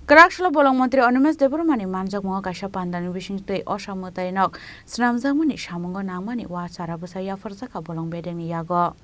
Kraksalo Bolong Mantri Animesh Debbarma Manjakmungo kaisa Panda Bisingtwi Ossa Mwtainok Swnamjakmani Samungo Nangmani Chara bwsa Yapharjakha Bolong Bedekno Yago.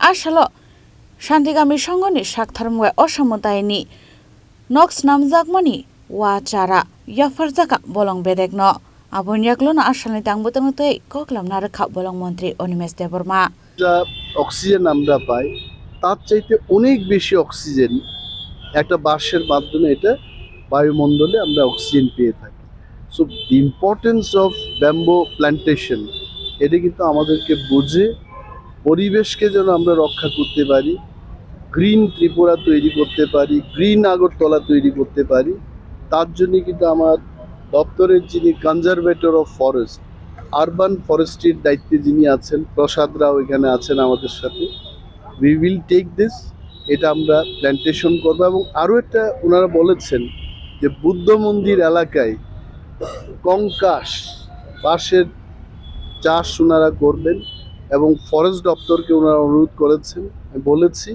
Asalo Shantigami Shongoni Shaktharmwe Ossa Mwtainok Swnamjakmani Chara Yapharjakha Bolong Bedekno Abon yaklona asalni tangbutang tei koklamna rakha Bolong Mantri Animesh Debbarma. Oxygen আমরা পাই তার চাইতে অনেক বেশি oxygen একটা বাঁশের মাধ্যমে এটা বায়ুমণ্ডলে আমরা অক্সিজেন পেয়ে থাকি। So the importance of bamboo plantation এটা কিন্তু আমাদেরকে বুঝে পরিবেশকে যেন আমরা রক্ষা করতে পারি, গ্রিন ত্রিপুরা তৈরি করতে পারি, গ্রিন আগরতলা তৈরি করতে পারি, তার জন্য কিন্তু আমার দপ্তরের যিনি কনজারভেটর অফ ফরেস্ট আরবান ফরেস্ট্রির দায়িত্বে যিনি আছেন প্রসাদরাও এখানে আছেন আমাদের সাথে। উই উইল টেক দিস, এটা আমরা প্ল্যান্টেশন করবো। এবং আরও একটা ওনারা বলেছেন যে বুদ্ধ মন্দির এলাকায় কঙ্কাশ বাঁশের চাষ ওনারা করবেন এবং ফরেস্ট দপ্তরকে ওনারা অনুরোধ করেছেন। আমি বলেছি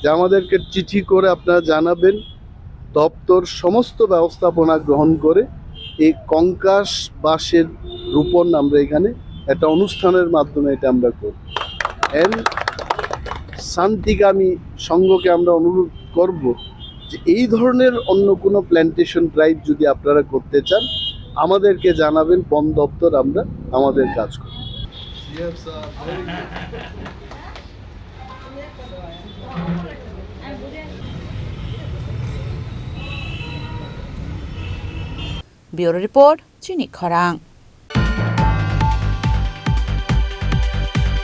যে আমাদেরকে চিঠি করে আপনারা জানাবেন, দপ্তর সমস্ত ব্যবস্থাপনা গ্রহণ করে এই কঙ্কাশ বাঁশের রোপণ আমরা এখানে একটা অনুষ্ঠানের মাধ্যমে এটা আমরা করব। এন্ড শান্তিকামী সংঘকে আমরা অনুরোধ করব যে এই ধরনের অন্য কোনো প্ল্যান্টেশন ড্রাইভ যদি আপনারা করতে চান আমাদেরকে জানাবেন, বন দপ্তর আমরা আমাদের কাজ করব। Bureau Report, Chini Khorang.